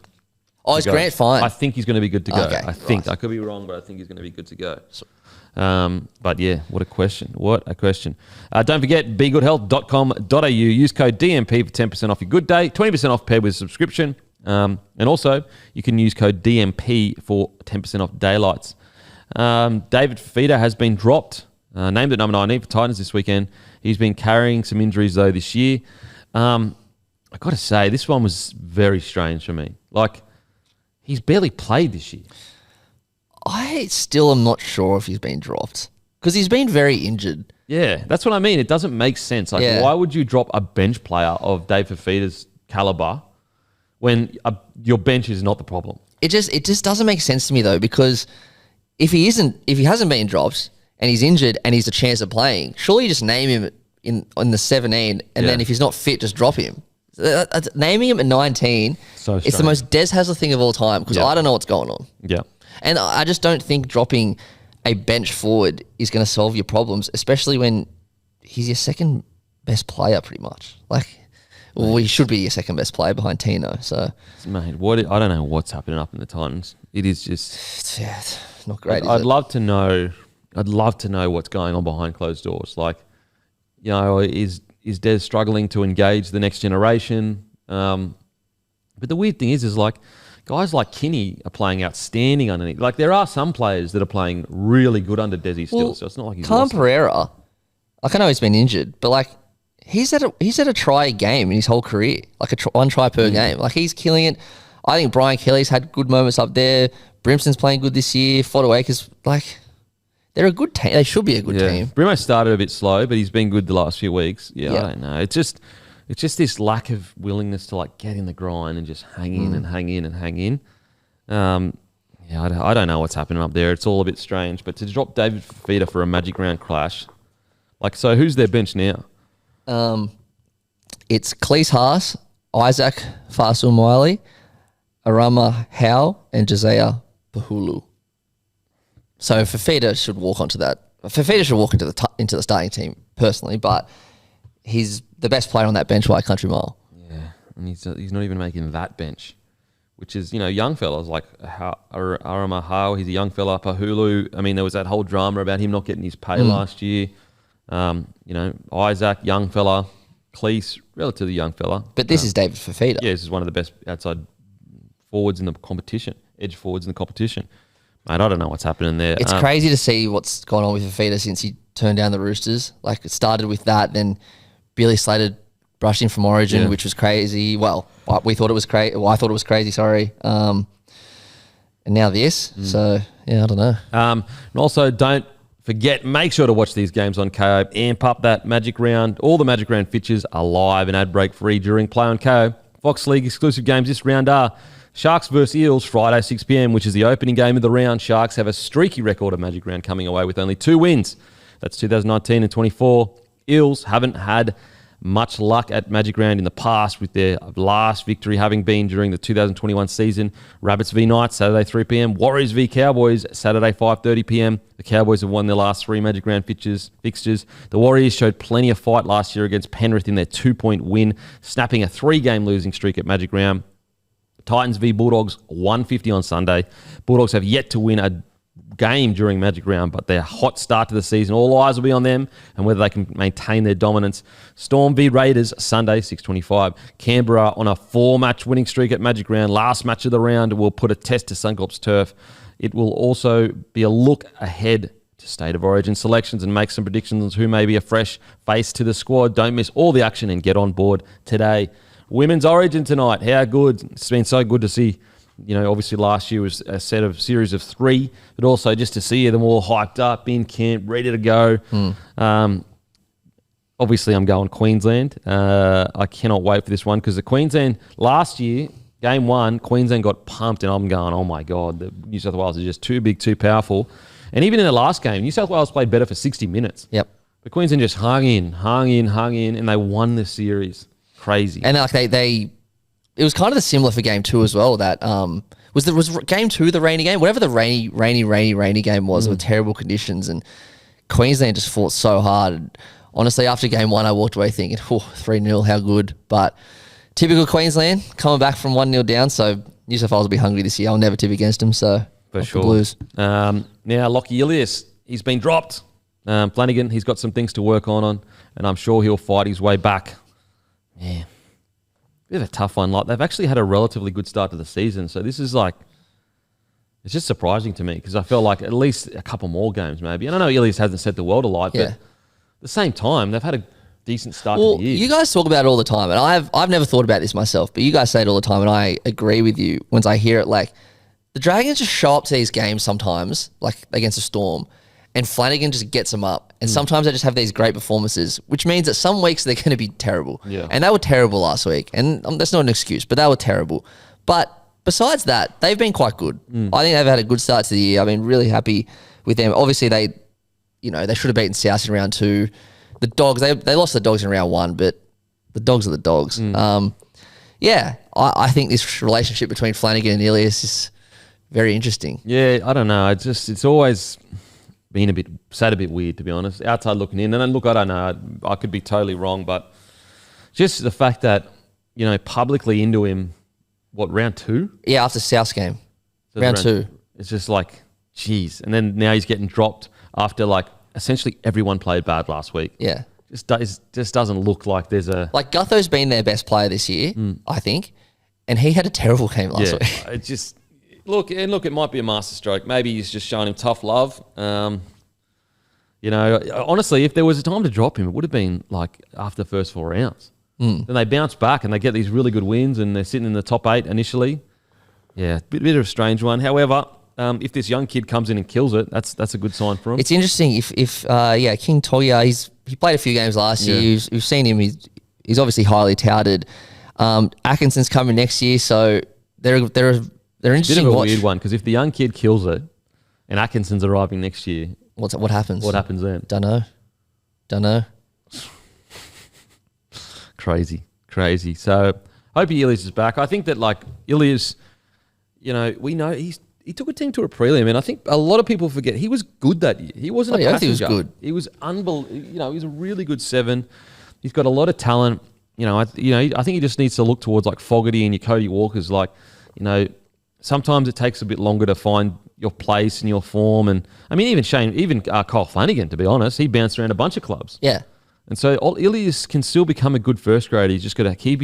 Oh, is Grant fine? I think he's going to be good to go. Okay, I could be wrong, but I think he's going to be good to go. But yeah, what a question. Don't forget, begoodhealth.com.au. Use code DMP for 10% off your good day, 20% off paired with a subscription. And also, you can use code DMP for 10% off daylights. David Fifita has been dropped, named at number 19 for Titans this weekend. He's been carrying some injuries, though, this year. I got to say, this one was very strange for me. Like, he's barely played this year. I still am not sure if he's been dropped because he's been very injured. Yeah, that's what I mean. It doesn't make sense. Like, why would you drop a bench player of Dave Fifita's caliber when your bench is not the problem? It just doesn't make sense to me though, because if he hasn't been dropped and he's injured and he's a chance of playing, surely you just name him in the 17 and then if he's not fit, just drop him. Naming him at 19, it's the most Des Hasler thing of all time because I don't know what's going on. Yeah. And I just don't think dropping a bench forward is going to solve your problems, especially when he's your second best player pretty much. Like, well, he should be your second best player behind Tino. So, mate, I don't know what's happening up in the Titans. It is just it's not great. I'd love to know what's going on behind closed doors. Like, is Des struggling to engage the next generation? But the weird thing is like guys like Kinney are playing outstanding underneath. Like there are some players that are playing really good under Desi still. So it's not like he's lost Pereira. Like I know he's been injured, but like he's at a try a game in his whole career, like one try per game. Like he's killing it. I think Brian Kelly's had good moments up there. Brimson's playing good this year. Fodawaker's like They're a good team. They should be a good team. Brimo started a bit slow, but he's been good the last few weeks. Yeah, I don't know. It's just this lack of willingness to like get in the grind and just hang in and hang in and hang in. I don't know what's happening up there. It's all a bit strange. But to drop David Fifita for a Magic Round clash, like, so who's their bench now? It's Cleese Haas, Isaac Fasul-Miley, Arama Howe, and Josiah Pahulu. So Fifita should walk onto that. Fifita should walk into the starting team personally, but he's the best player on that bench by a country mile. Yeah, and he's not even making that bench, which is, young fellas like Arama Howe. He's a young fella. Pahulu. I mean, there was that whole drama about him not getting his pay last year. Isaac, young fella. Cleese, relatively young fella. But this is David Fifita. Yeah, this is one of the best outside forwards in the competition, edge forwards in the competition. Mate, I don't know what's happening there. It's crazy to see what's gone on with Fifita since he turned down the Roosters. Like, it started with that, then Billy Slater brushed him from Origin, which was crazy. Well, we thought it was crazy. Well, I thought it was crazy, sorry. And now this. So, I don't know. And also, don't forget, make sure to watch these games on KO. Amp up that Magic Round. All the Magic Round features are live and ad break free during play on KO. Fox League exclusive games this round are Sharks vs Eels, Friday 6 p.m, which is the opening game of the round. Sharks have a streaky record of Magic Round, coming away with only 2 wins. That's 2019 and 24. Eels haven't had much luck at Magic Round in the past, with their last victory having been during the 2021 season. Rabbits v Knights, Saturday 3 p.m. Warriors v Cowboys, Saturday 5:30 p.m. The Cowboys have won their last 3 Magic Round fixtures. The Warriors showed plenty of fight last year against Penrith in their 2-point win, snapping a 3-game losing streak at Magic Round. Titans v Bulldogs, 150 on Sunday. Bulldogs have yet to win a game during Magic Round, but their hot start to the season, all eyes will be on them and whether they can maintain their dominance. Storm v Raiders, Sunday, 6:25. Canberra on a 4-match winning streak at Magic Round. Last match of the round will put a test to Suncorp's turf. It will also be a look ahead to State of Origin selections and make some predictions on who may be a fresh face to the squad. Don't miss all the action and get on board today. Women's Origin tonight. How good. It's been so good to see. Obviously last year was a series of 3, but also just to see them all hyped up in camp, ready to go. Obviously, I'm going Queensland. I cannot wait for this one because the Queensland last year, game 1, Queensland got pumped, and I'm going, oh my God, the New South Wales are just too big, too powerful. And even in the last game, New South Wales played better for 60 minutes. Yep. But Queensland just hung in, and they won the series. Crazy. And like they it was kind of similar for game 2 as well. That was game 2 the rainy game, whatever the rainy game was with terrible conditions, and Queensland just fought so hard. And honestly, after game 1, I walked away thinking, 3-0, how good. But typical Queensland, coming back from 1-0 down, so New South Wales will be hungry this year. I'll never tip against them, so for sure. The Blues. Now, Lachlan Ilias, he's been dropped. Flanagan, he's got some things to work on, and I'm sure he'll fight his way back. Yeah, bit of a tough one. Like, they've actually had a relatively good start to the season, so this is like, it's just surprising to me because I feel like at least a couple more games maybe. And I know Ilias hasn't set the world alight, but at the same time, they've had a decent start to the year. You guys talk about it all the time, and I've never thought about this myself, but you guys say it all the time, and I agree with you once I hear it. Like, the Dragons just show up to these games sometimes, like against a Storm, and Flanagan just gets them up. And sometimes they just have these great performances, which means that some weeks they're going to be terrible. Yeah. And they were terrible last week. And that's not an excuse, but they were terrible. But besides that, they've been quite good. I think they've had a good start to the year. I've been really happy with them. Obviously, they should have beaten South in round 2. The Dogs, they lost the Dogs in round 1, but the Dogs are the Dogs. I think this relationship between Flanagan and Ilias is very interesting. Yeah, I don't know. It's always been a bit weird, to be honest. Outside looking in, and then look, I don't know. I could be totally wrong, but just the fact that publicly into him, round 2? Yeah, after South's game, so round 2. It's just like, geez. And then now he's getting dropped after like essentially everyone played bad last week. Yeah, just doesn't look like there's a like Gutho's been their best player this year, I think, and he had a terrible game last week. It just. Look, it might be a masterstroke. Maybe he's just showing him tough love. Honestly, if there was a time to drop him, it would have been like after the first 4 rounds. Then they bounce back and they get these really good wins and they're sitting in the top 8 initially. Yeah, bit of a strange one. However, if this young kid comes in and kills it, that's a good sign for him. It's interesting if King Toya, he played a few games last year. We've seen him. He's obviously highly touted. Atkinson's coming next year, so they're interesting. Bit of a weird one, because if the young kid kills it and Atkinson's arriving next year, what happens? What happens then? Don't know. Crazy. So hope Ilias is back. I think that like Ilias, we know he took a team to a prelim, and I think a lot of people forget he was good that year. He wasn't a passenger. He was good. He was unbelievable. He was a really good 7. He's got a lot of talent. I think he just needs to look towards like Fogarty and your Cody Walkers. Like, sometimes it takes a bit longer to find your place and your form. And I mean, even Kyle Flanagan, to be honest, he bounced around a bunch of clubs. Yeah. And so Ilias can still become a good first grader. He's just got to keep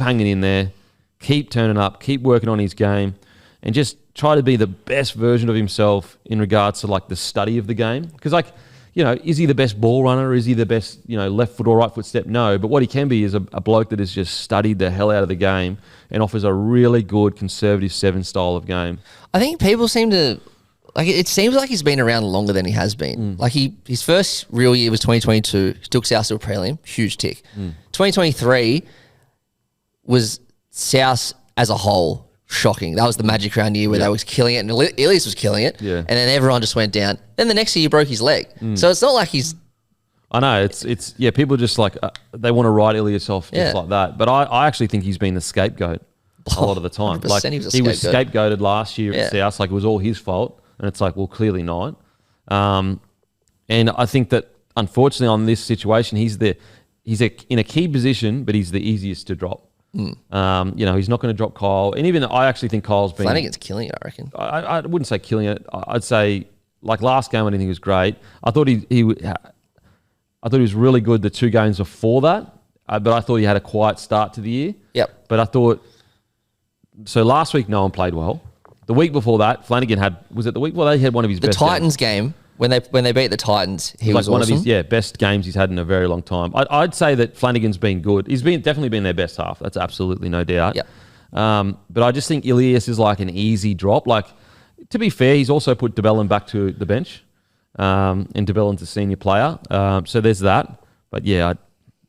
hanging in there, keep turning up, keep working on his game, and just try to be the best version of himself in regards to like the study of the game. Because is he the best ball runner? Is he the best, left foot or right foot step? No. But what he can be is a bloke that has just studied the hell out of the game and offers a really good conservative 7 style of game. I think people seem to, it seems like he's been around longer than he has been. His first real year was 2022. He took South to a prelim, huge tick. 2023 was South as a whole shocking. That was the Magic Round year where they was killing it, and Ilias was killing it. Yeah. And then everyone just went down. Then the next year he broke his leg. So it's not like he's... I know, it's people just like, they want to write Ilias off just like that. But I actually think he's been the scapegoat a lot of the time. Like he was scapegoated last year at South, like it was all his fault. And it's like, well, clearly not. And I think that, unfortunately, on this situation, he's in a key position, but he's the easiest to drop. He's not going to drop Kyle. And even I actually think Kyle's been... Flanagan's killing it, I reckon. I wouldn't say killing it. I'd say, like last game, I didn't think he was great. I thought he was really good the 2 games before that, but I thought he had a quiet start to the year. Yep. But I thought... So last week, no one played well. The week before that, Flanagan had... Was it the week before that? He had one of his best Titans game, when they beat the Titans, he was one awesome. of his best games he's had in a very long time. I'd say that Flanagan's been good. He's definitely been their best half. That's absolutely no doubt. Yep. But I just think Ilias is like an easy drop. Like, to be fair, he's also put DeBellin back to the bench, and DeBellin's a senior player. So there's that. But yeah,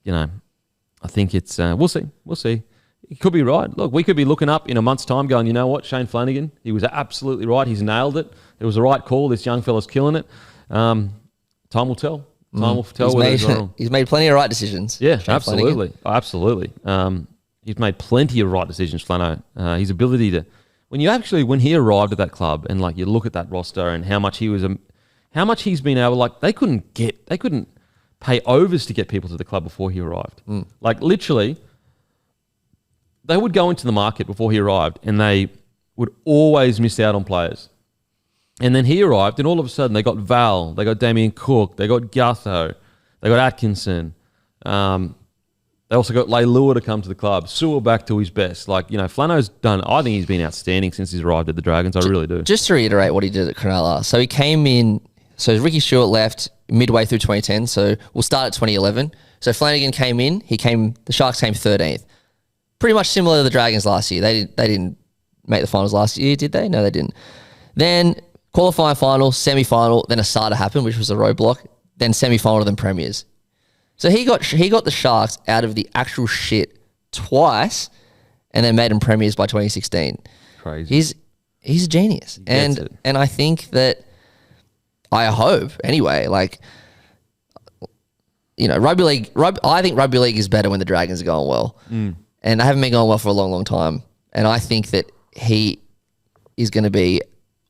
I think it's we'll see. He could be right. Look, we could be looking up in a month's time going, you know what, Shane Flanagan, he was absolutely right. He's nailed it. It was the right call. This young fella's killing it. Time will tell. Time will tell whether he's wrong. He's made plenty of right decisions. Yeah, Shane absolutely. Flanagan. Absolutely. He's made plenty of right decisions, Flano. His ability to... When he arrived at that club and like you look at that roster and how much he's been able... Like they couldn't pay overs to get people to the club before he arrived. Like literally... They would go into the market before he arrived and they would always miss out on players. And then he arrived and all of a sudden they got Val, they got Damien Cook, they got Gutho, they got Atkinson. They also got Leilua to come to the club. Sewell back to his best. Like, Flano's done... I think he's been outstanding since he's arrived at the Dragons. I really do. Just to reiterate what he did at Cronulla. So he came in... So Ricky Stewart left midway through 2010. So we'll start at 2011. So Flanagan came in. The Sharks came 13th. Pretty much similar to the Dragons last year. They didn't make the finals last year, did they? No, they didn't. Then qualifying final, semi-final, then Asada happened, which was a roadblock. Then semi-final, then premiers. So he got the Sharks out of the actual shit twice, and then made them premiers by 2016. Crazy. He's a genius, and I think that I hope anyway. Like, rugby league. I think rugby league is better when the Dragons are going well. And they haven't been going well for a long, long time. And I think that he is going to be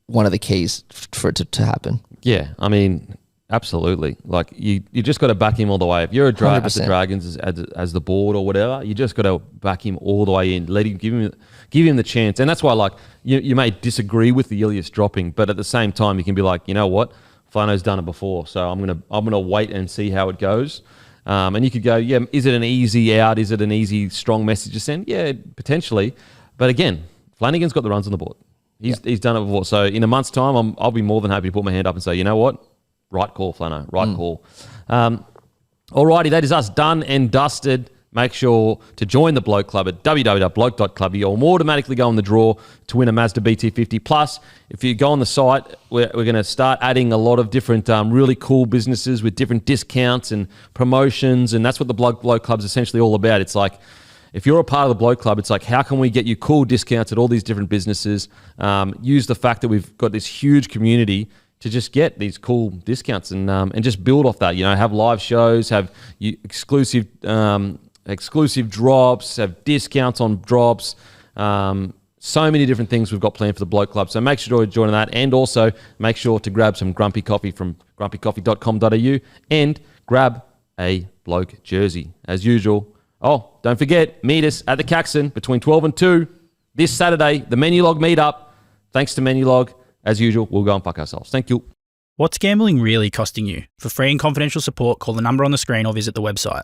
one of the keys for it to happen. Yeah, I mean, absolutely. Like, you just got to back him all the way. If you're at the Dragons as the board or whatever, you just got to back him all the way in. Give him the chance. And that's why, like, you may disagree with the Ilias dropping, but at the same time, you can be like, you know what? Flano's done it before, so I'm gonna wait and see how it goes. And you could go, yeah, is it an easy out? Is it an easy, strong message to send? Yeah, potentially. But again, Flanagan's got the runs on the board. He's done it before. So in a month's time, I'll be more than happy to put my hand up and say, you know what? Right call, Flano. Right call. Alrighty, that is us done and dusted. make sure to join the Bloke Club at www.bloke.club. You'll automatically go in the draw to win a Mazda BT50. Plus, if you go on the site, we're going to start adding a lot of different really cool businesses with different discounts and promotions, and that's what the Bloke Club is essentially all about. It's like, if you're a part of the Bloke Club, it's like, how can we get you cool discounts at all these different businesses? Use the fact that we've got this huge community to just get these cool discounts and just build off that. Have live shows, have exclusive drops, have discounts on drops. So many different things we've got planned for the Bloke Club. So make sure to join that, and also make sure to grab some Grumpy Coffee from grumpycoffee.com.au and grab a Bloke jersey as usual. Oh, don't forget, meet us at the Caxton between 12 and 2 this Saturday, the Menulog meetup. Thanks to Menulog. As usual, we'll go and fuck ourselves. Thank you. What's gambling really costing you? For free and confidential support, call the number on the screen or visit the website.